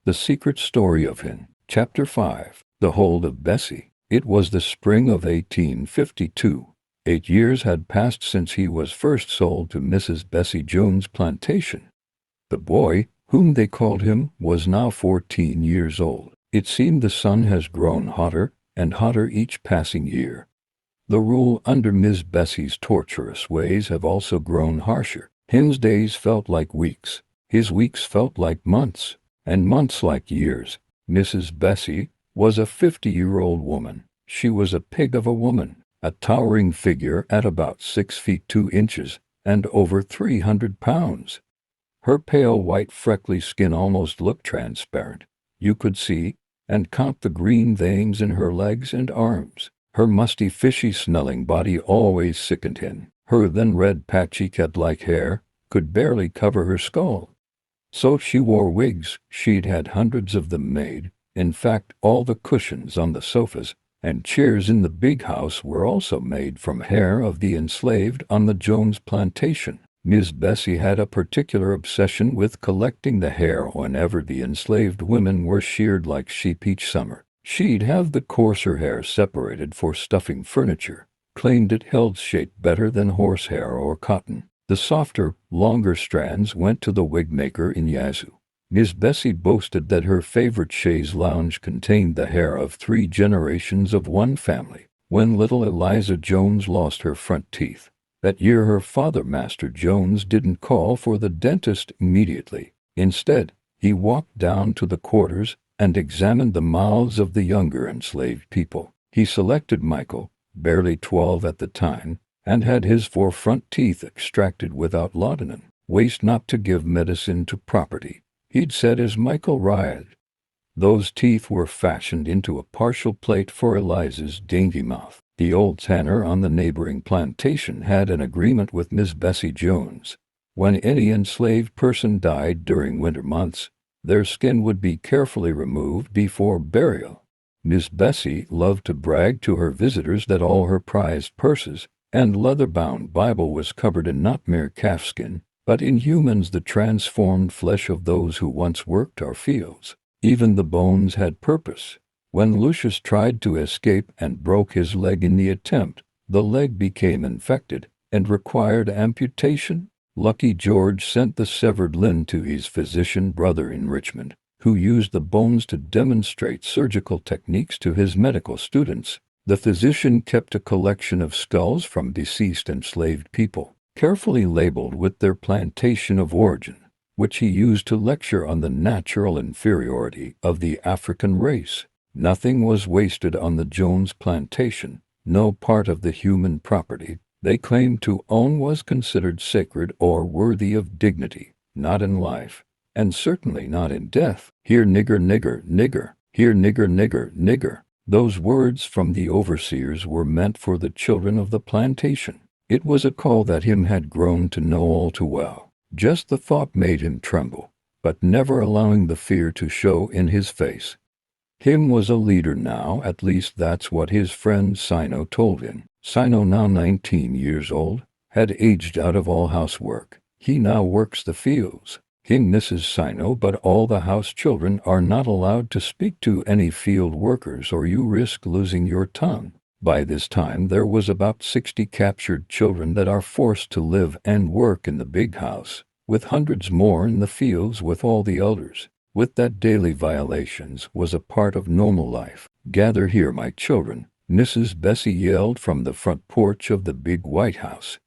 The Secret Story of Hin. Chapter 5. The Hold of Bessie. It was the spring of 1852. 8 years had passed since he was first sold to Mrs. Bessie Jones' plantation. The boy, whom they called him, was now 14 years old. It seemed the sun has grown hotter and hotter each passing year. The rule under Miss Bessie's torturous ways have also grown harsher. Hin's days felt like weeks, his weeks felt like months, and months like years. Mrs. Bessie was a 50-year-old woman. She was a pig of a woman, a towering figure at about 6 feet 2 inches and over 300 pounds. Her pale white freckly skin almost looked transparent. You could see and count the green veins in her legs and arms. Her musty, fishy-smelling body always sickened him. Her then red, patchy cat-like hair could barely cover her skull. So she wore wigs. She'd had hundreds of them made. In fact, all the cushions on the sofas and chairs in the big house were also made from hair of the enslaved on the Jones plantation. Miss Bessie had a particular obsession with collecting the hair whenever the enslaved women were sheared like sheep each summer. She'd have the coarser hair separated for stuffing furniture, claimed it held shape better than horsehair or cotton. The softer, longer strands went to the wig maker in Yazoo. Miss Bessie boasted that her favorite chaise lounge contained the hair of 3 generations of one family. When little Eliza Jones lost her front teeth, that year her father, Master Jones, didn't call for the dentist immediately. Instead, he walked down to the quarters and examined the mouths of the younger enslaved people. He selected Michael, barely 12 at the time, and had his 4 front teeth extracted without laudanum. Waste not to give medicine to property, he'd said as Michael writhed. Those teeth were fashioned into a partial plate for Eliza's dainty mouth. The old tanner on the neighboring plantation had an agreement with Miss Bessie Jones. When any enslaved person died during winter months, their skin would be carefully removed before burial. Miss Bessie loved to brag to her visitors that all her prized purses and leather-bound Bible was covered in not mere calfskin, but in humans, the transformed flesh of those who once worked our fields. Even the bones had purpose. When Lucius tried to escape and broke his leg in the attempt, the leg became infected and required amputation. Lucky George sent the severed limb to his physician brother in Richmond, who used the bones to demonstrate surgical techniques to his medical students. The physician kept a collection of skulls from deceased enslaved people, carefully labeled with their plantation of origin, which he used to lecture on the natural inferiority of the African race. Nothing was wasted on the Jones plantation. No part of the human property they claimed to own was considered sacred or worthy of dignity, not in life, and certainly not in death. Here nigger, nigger, nigger, here nigger, nigger, nigger. Those words from the overseers were meant for the children of the plantation. It was a call that him had grown to know all too well. Just the thought made him tremble, but never allowing the fear to show in his face. Him was a leader now, at least that's what his friend Sinoe told him. Sinoe, now 19 years old, had aged out of all housework. He now works the fields. Him Mrs. Sinoe, but all the house children are not allowed to speak to any field workers or you risk losing your tongue. By this time there was about 60 captured children that are forced to live and work in the big house, with hundreds more in the fields with all the elders. With that daily violations was a part of normal life. Gather here, my children, Mrs. Bessie yelled from the front porch of the big White House.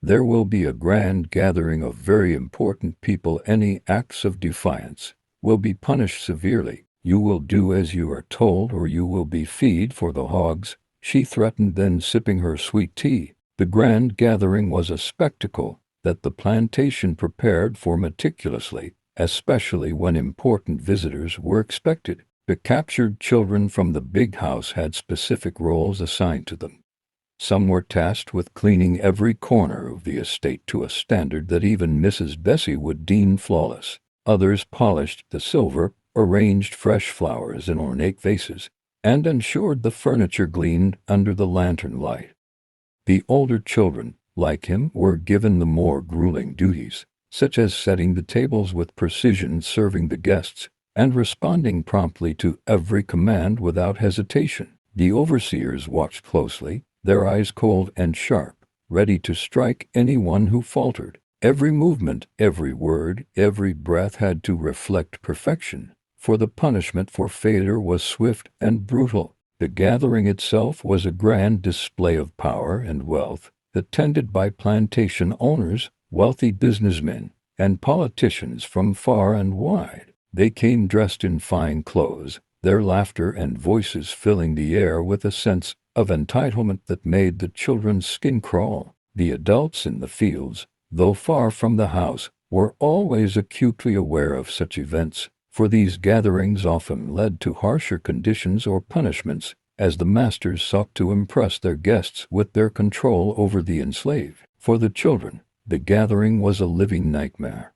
There will be a grand gathering of very important people. Any acts of defiance will be punished severely. You will do as you are told or you will be feed for the hogs, she threatened, then sipping her sweet tea. The grand gathering was a spectacle that the plantation prepared for meticulously, especially when important visitors were expected. The captured children from the big house had specific roles assigned to them. Some were tasked with cleaning every corner of the estate to a standard that even Mrs. Bessie would deem flawless. Others polished the silver, arranged fresh flowers in ornate vases, and ensured the furniture gleamed under the lantern light. The older children, like him, were given the more grueling duties, such as setting the tables with precision, serving the guests, and responding promptly to every command without hesitation. The overseers watched closely, their eyes cold and sharp, ready to strike anyone who faltered. Every movement, every word, every breath had to reflect perfection, for the punishment for failure was swift and brutal. The gathering itself was a grand display of power and wealth, attended by plantation owners, wealthy businessmen, and politicians from far and wide. They came dressed in fine clothes, their laughter and voices filling the air with a sense of entitlement that made the children's skin crawl. The adults in the fields, though far from the house, were always acutely aware of such events, for these gatherings often led to harsher conditions or punishments, as the masters sought to impress their guests with their control over the enslaved. For the children, the gathering was a living nightmare.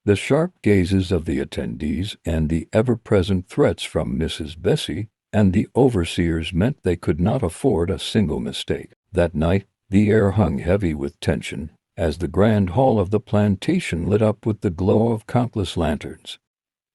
The sharp gazes of the attendees and the ever-present threats from Mrs. Bessie and the overseers meant they could not afford a single mistake. That night, the air hung heavy with tension, as the grand hall of the plantation lit up with the glow of countless lanterns.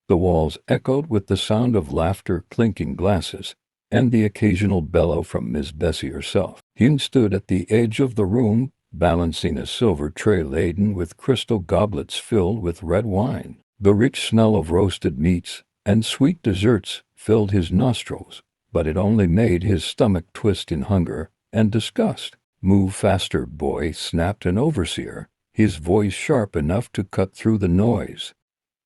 The walls echoed with the sound of laughter, clinking glasses, and the occasional bellow from Miss Bessie herself. Him stood at the edge of the room, balancing a silver tray laden with crystal goblets filled with red wine. The rich smell of roasted meats and sweet desserts filled his nostrils, but it only made his stomach twist in hunger and disgust. "Move faster, boy," snapped an overseer, his voice sharp enough to cut through the noise.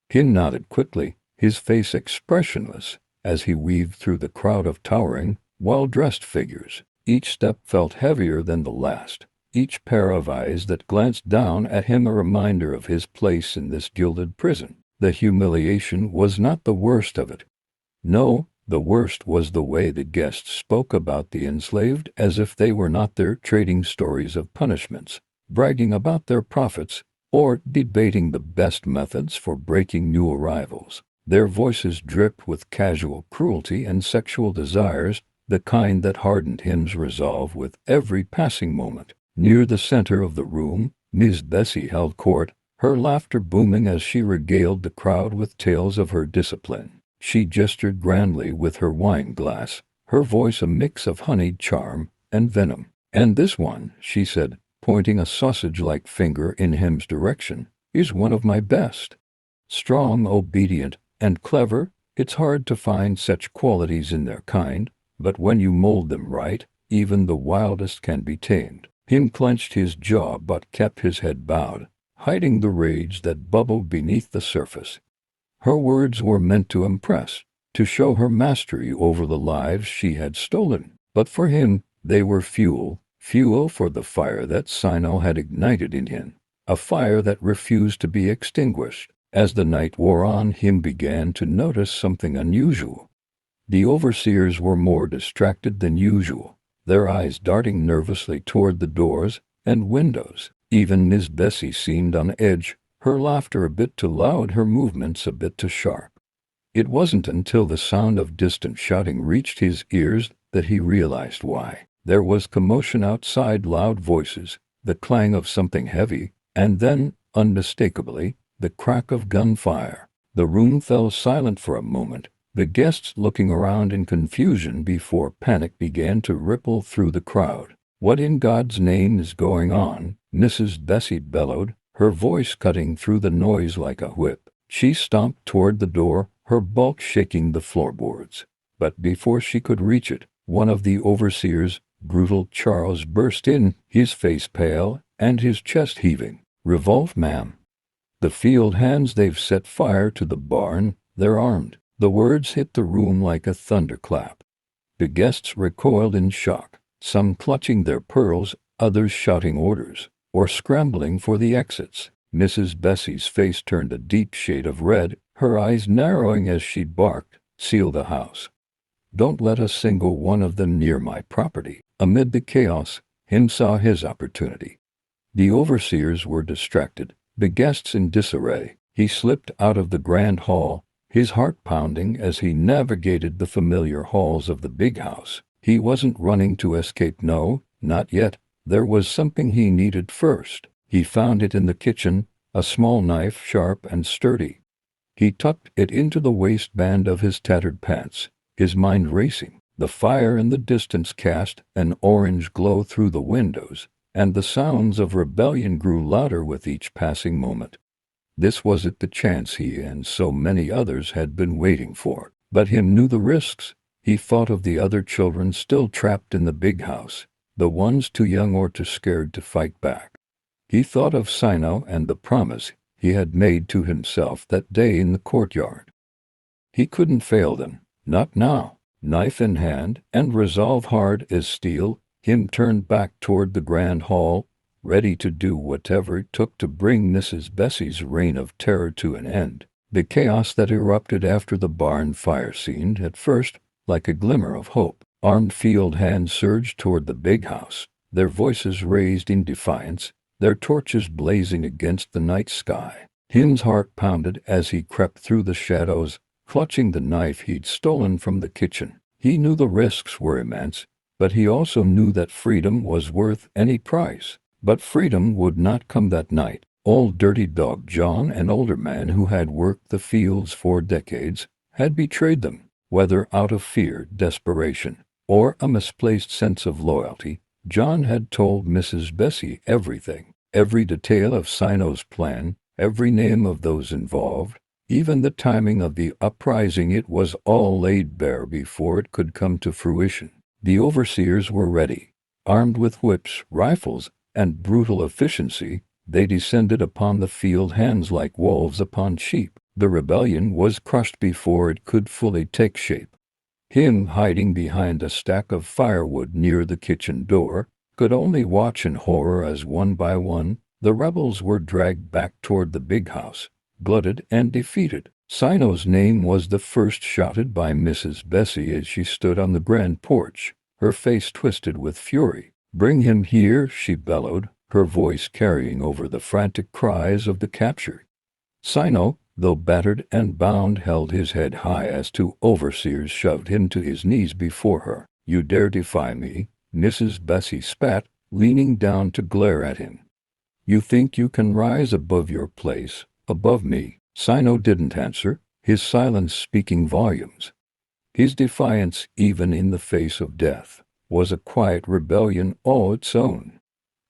Kin nodded quickly, his face expressionless, as he weaved through the crowd of towering, well-dressed figures. Each step felt heavier than the last, each pair of eyes that glanced down at him a reminder of his place in this gilded prison. The humiliation was not the worst of it. No, the worst was the way the guests spoke about the enslaved as if they were not there trading stories of punishments, bragging about their profits, or debating the best methods for breaking new arrivals. Their voices dripped with casual cruelty and sexual desires, the kind that hardened him's resolve with every passing moment. Near the center of the room, Miss Bessie held court, her laughter booming as she regaled the crowd with tales of her discipline. She gestured grandly with her wine glass, her voice a mix of honeyed charm and venom. "And this one," she said, pointing a sausage-like finger in him's direction, "is one of my best. Strong, obedient, and clever, it's hard to find such qualities in their kind, but when you mold them right, even the wildest can be tamed." Him clenched his jaw but kept his head bowed, hiding the rage that bubbled beneath the surface. Her words were meant to impress, to show her mastery over the lives she had stolen, but for him they were fuel for the fire that Sinoe had ignited in him, a fire that refused to be extinguished. As the night wore on, him began to notice something unusual. The overseers were more distracted than usual, their eyes darting nervously toward the doors and windows. Even Miss Bessie seemed on edge, her laughter a bit too loud, her movements a bit too sharp. It wasn't until the sound of distant shouting reached his ears that he realized why. There was commotion outside, loud voices, the clang of something heavy, and then, unmistakably, the crack of gunfire. The room fell silent for a moment, the guests looking around in confusion before panic began to ripple through the crowd. "What in God's name is going on?" Mrs. Bessie bellowed, her voice cutting through the noise like a whip. She stomped toward the door, her bulk shaking the floorboards. But before she could reach it, one of the overseers, brutal Charles, burst in, his face pale and his chest heaving. "Revolt, ma'am. The field hands, they've set fire to the barn, they're armed." The words hit the room like a thunderclap. The guests recoiled in shock, some clutching their pearls, others shouting orders, or scrambling for the exits. Mrs. Bessie's face turned a deep shade of red, her eyes narrowing as she barked, "Seal the house. Don't let a single one of them near my property." Amid the chaos, him saw his opportunity. The overseers were distracted, the guests in disarray. He slipped out of the grand hall, his heart pounding as he navigated the familiar halls of the big house. He wasn't running to escape, no, not yet. There was something he needed first. He found it in the kitchen, a small knife, sharp and sturdy. He tucked it into the waistband of his tattered pants, his mind racing. The fire in the distance cast an orange glow through the windows, and the sounds of rebellion grew louder with each passing moment. This was it, the chance he and so many others had been waiting for. But him knew the risks. He thought of the other children still trapped in the big house, the ones too young or too scared to fight back. He thought of Sinoe and the promise he had made to himself that day in the courtyard. He couldn't fail them, not now. Knife in hand, and resolve hard as steel, him turned back toward the grand hall, ready to do whatever it took to bring Mrs. Bessie's reign of terror to an end. The chaos that erupted after the barn fire seemed, at first, like a glimmer of hope. Armed field hands surged toward the big house, their voices raised in defiance, their torches blazing against the night sky. Him's heart pounded as he crept through the shadows, clutching the knife he'd stolen from the kitchen. He knew the risks were immense, but he also knew that freedom was worth any price. But freedom would not come that night. Old Dirty Dog John, an older man who had worked the fields for decades, had betrayed them, whether out of fear, desperation, or a misplaced sense of loyalty. John had told Mrs. Bessie everything, every detail of Sinoe's plan, every name of those involved. Even the timing of the uprising, it was all laid bare before it could come to fruition. The overseers were ready. Armed with whips, rifles, and brutal efficiency, they descended upon the field hands like wolves upon sheep. The rebellion was crushed before it could fully take shape. Him, hiding behind a stack of firewood near the kitchen door, could only watch in horror as one by one the rebels were dragged back toward the big house, blooded and defeated. Sinoe's name was the first shouted by Mrs. Bessie as she stood on the grand porch, her face twisted with fury. "Bring him here," she bellowed, her voice carrying over the frantic cries of the captured. Sinoe, though battered and bound, held his head high as two overseers shoved him to his knees before her. "You dare defy me?" Mrs. Bessie spat, leaning down to glare at him. "You think you can rise above your place, above me?" Sinoe didn't answer, his silence speaking volumes. His defiance, even in the face of death, was a quiet rebellion all its own.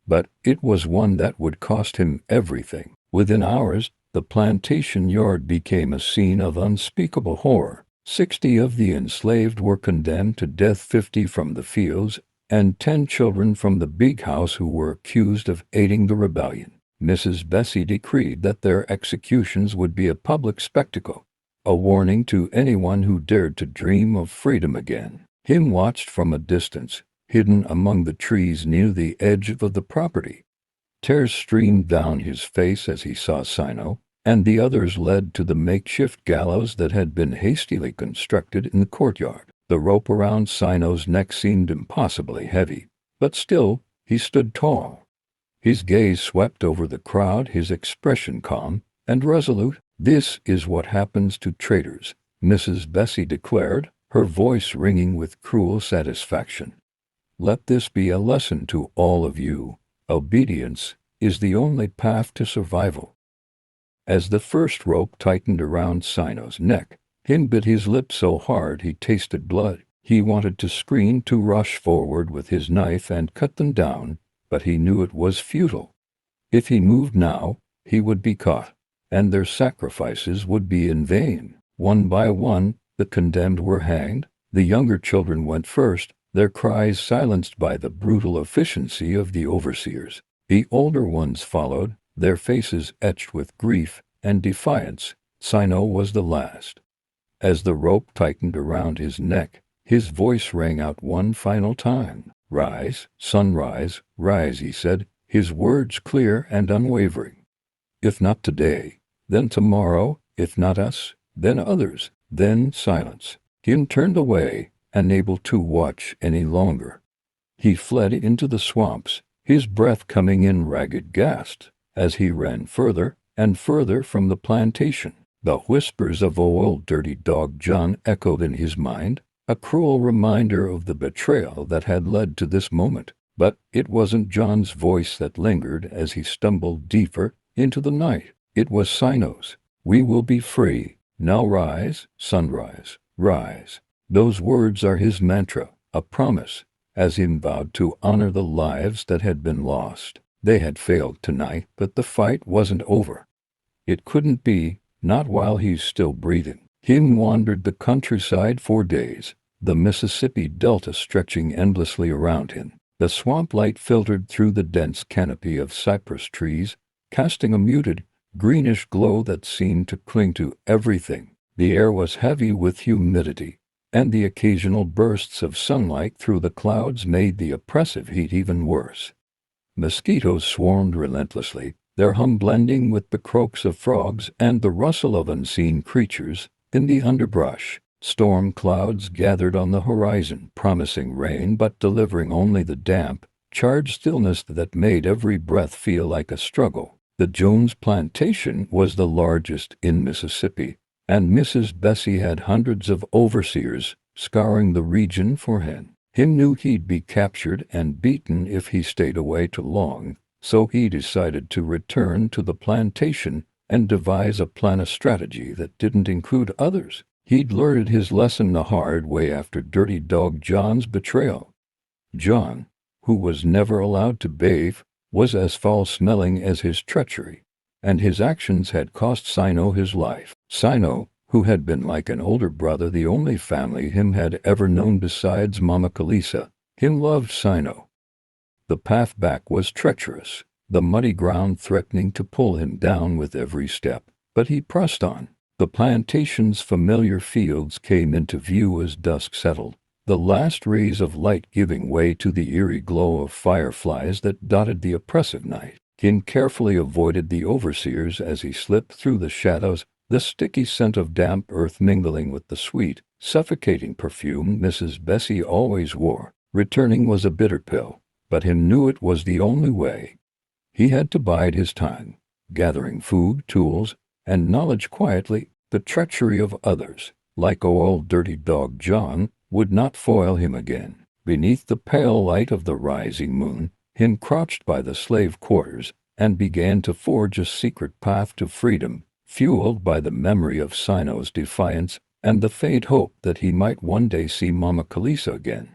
But it was one that would cost him everything. Within hours, the plantation yard became a scene of unspeakable horror. 60 of the enslaved were condemned to death, 50 from the fields, and 10 children from the big house who were accused of aiding the rebellion. Mrs. Bessie decreed that their executions would be a public spectacle, a warning to anyone who dared to dream of freedom again. Him watched from a distance, hidden among the trees near the edge of the property. Tears streamed down his face as he saw Sinoe, and the others led to the makeshift gallows that had been hastily constructed in the courtyard. The rope around Sinoe's neck seemed impossibly heavy, but still he stood tall. His gaze swept over the crowd, his expression calm and resolute. "This is what happens to traitors," Mrs. Bessie declared, her voice ringing with cruel satisfaction. "Let this be a lesson to all of you. Obedience is the only path to survival." As the first rope tightened around Sinoe's neck, Him bit his lip so hard he tasted blood. He wanted to scream, to rush forward with his knife and cut them down, but he knew it was futile. If he moved now, he would be caught, and their sacrifices would be in vain. One by one, the condemned were hanged. The younger children went first, their cries silenced by the brutal efficiency of the overseers. The older ones followed, their faces etched with grief and defiance. Sinoe was the last. As the rope tightened around his neck, his voice rang out one final time. "Rise, sunrise, rise," he said, his words clear and unwavering. "If not today, then tomorrow. If not us, then others." Then silence. Jim turned away, unable to watch any longer. He fled into the swamps, his breath coming in ragged gasps, as he ran further and further from the plantation. The whispers of old Dirty Dog John echoed in his mind, a cruel reminder of the betrayal that had led to this moment. But it wasn't John's voice that lingered as he stumbled deeper into the night. It was Sinoe's. We will be free. Now rise, sunrise, rise. Those words are his mantra, a promise, as he vowed to honor the lives that had been lost. They had failed tonight, but the fight wasn't over. It couldn't be, not while he's still breathing. Him wandered the countryside for days, the Mississippi Delta stretching endlessly around him. The swamp light filtered through the dense canopy of cypress trees, casting a muted, greenish glow that seemed to cling to everything. The air was heavy with humidity, and the occasional bursts of sunlight through the clouds made the oppressive heat even worse. Mosquitoes swarmed relentlessly, their hum blending with the croaks of frogs and the rustle of unseen creatures in the underbrush. Storm clouds gathered on the horizon, promising rain but delivering only the damp, charged stillness that made every breath feel like a struggle. The Jones plantation was the largest in Mississippi, and Mrs. Bessie had hundreds of overseers scouring the region for him. He knew he'd be captured and beaten if he stayed away too long, so he decided to return to the plantation and devise a plan, a strategy that didn't include others. He'd learned his lesson the hard way after Dirty Dog John's betrayal. John, who was never allowed to bathe, was as foul-smelling as his treachery, and his actions had cost Sinoe his life. Sinoe, who had been like an older brother, the only family him had ever known besides Mama Kalisa. Him loved Sinoe. The path back was treacherous, the muddy ground threatening to pull him down with every step, but he pressed on. The plantation's familiar fields came into view as dusk settled, the last rays of light giving way to the eerie glow of fireflies that dotted the oppressive night. Kin carefully avoided the overseers as he slipped through the shadows, the sticky scent of damp earth mingling with the sweet, suffocating perfume Mrs. Bessie always wore. Returning was a bitter pill, but he knew it was the only way. He had to bide his time, gathering food, tools, and knowledge quietly. The treachery of others, like old Dirty Dog John, would not foil him again. Beneath the pale light of the rising moon, he crouched by the slave quarters and began to forge a secret path to freedom, fueled by the memory of Sinoe's defiance and the faint hope that he might one day see Mama Kalisa again.